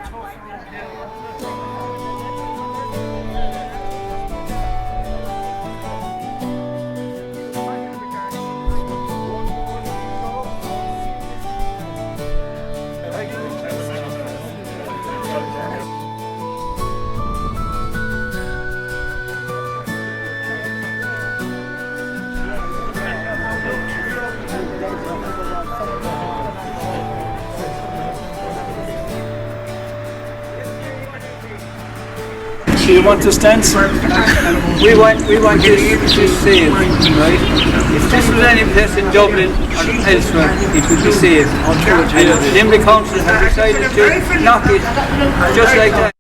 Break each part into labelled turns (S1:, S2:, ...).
S1: Do you want to stand? We want to save, right? If this was any place in Dublin or elsewhere, it would be saved. And Limerick Council have decided to knock it just like that.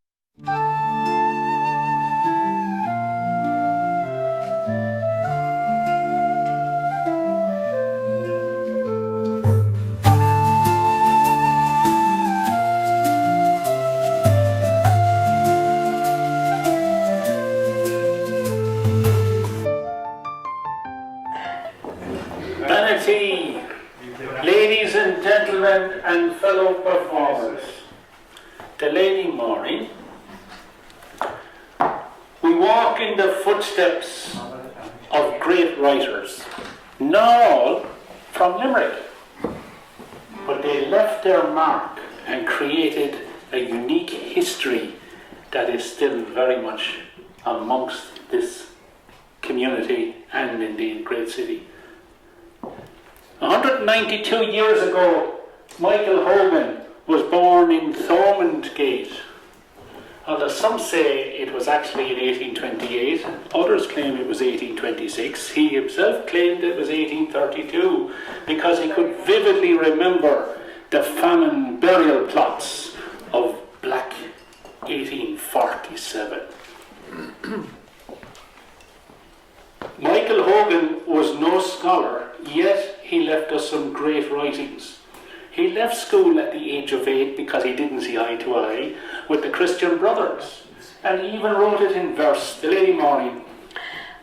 S2: Ladies and gentlemen and fellow performers, the Lady Morning, we walk in the footsteps of great writers, not all from Limerick, but they left their mark and created a unique history that is still very much amongst this community and indeed great city. 192 years ago, Michael Hogan was born in Thomond Gate. Although some say it was actually in 1828, others claim it was 1826. He himself claimed it was 1832 because he could vividly remember the famine burial plots of Black 1847. Michael Hogan was no scholar, yet he left us some great writings. He left school at the age of 8 because he didn't see eye to eye with the Christian Brothers, and he even wrote it in verse, the Lady Morning.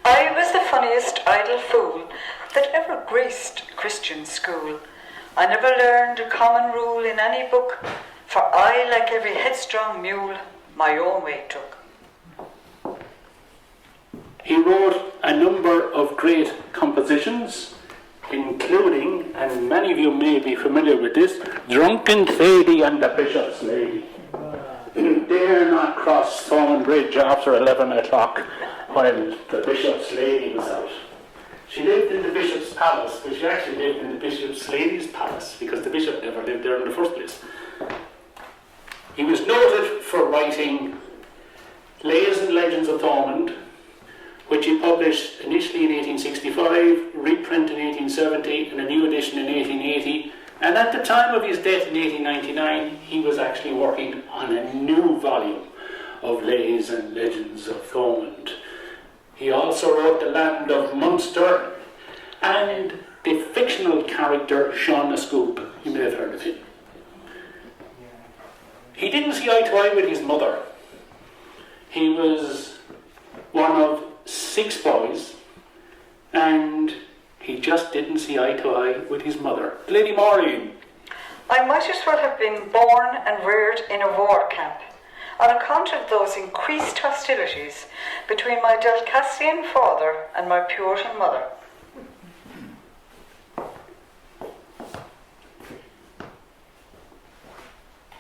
S3: I was the funniest idle fool that ever graced Christian school. I never learned a common rule in any book, for I, like every headstrong mule, my own way took.
S2: He wrote a number of great compositions, including, and many of you may be familiar with this, Drunken Thady and the Bishop's Lady. Dare not cross Thomond Bridge after 11 o'clock while the Bishop's Lady was out. She lived in the Bishop's Palace, but she actually lived in the Bishop's Lady's Palace because the Bishop never lived there in the first place. He was noted for writing Lays and Legends of Thomond, which he published initially in 1865, reprint in 1870, and a new edition in 1880. And at the time of his death in 1899, he was actually working on a new volume of Lays and Legends of Thomond. He also wrote The Land of Munster and the fictional character Sean Scoop. You may have heard of him. He didn't see eye to eye with his mother. He was one of 6 boys, and he just didn't see eye to eye with his mother. Lady Maureen.
S3: I might as well have been born and reared in a war camp, on account of those increased hostilities between my Dalcassian father and my Puritan mother.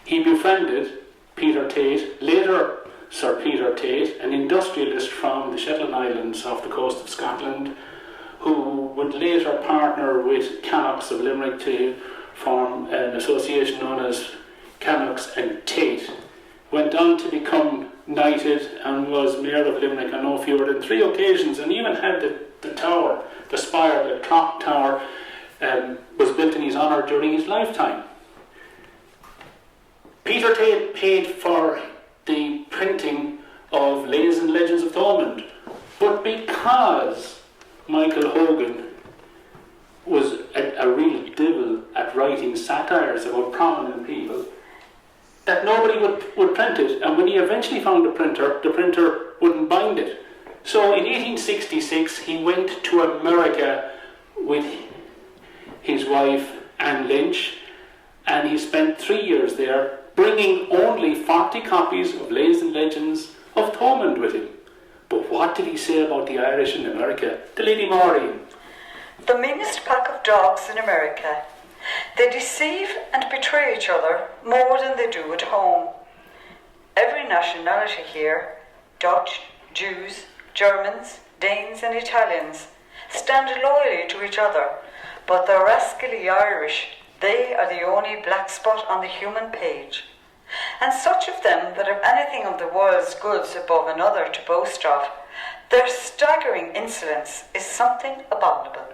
S2: He befriended Peter Tate, later Sir Peter Tate, an industrialist from the Shetland Islands off the coast of Scotland, who would later partner with Cannox of Limerick to form an association known as Cannox and Tate. Went on to become knighted and was Mayor of Limerick on no fewer than 3 occasions, and even had the tower, the spire, the clock tower, was built in his honour during his lifetime. Peter Tate paid for the printing of Lays and Legends of Thomond, but because Michael Hogan was a real devil at writing satires about prominent people, that nobody would print it, and when he eventually found the printer wouldn't bind it. So in 1866 he went to America with his wife Anne Lynch, and he spent 3 years there bringing only 40 copies of Lays and Legends of Thomond with him. But what did he say about the Irish in America? The Lady Maureen.
S3: The meanest pack of dogs in America. They deceive and betray each other more than they do at home. Every nationality here, Dutch, Jews, Germans, Danes and Italians, stand loyally to each other, but the rascally Irish, they are the only black spot on the human page. And such of them that have anything of the world's goods above another to boast of, their staggering insolence is something abominable.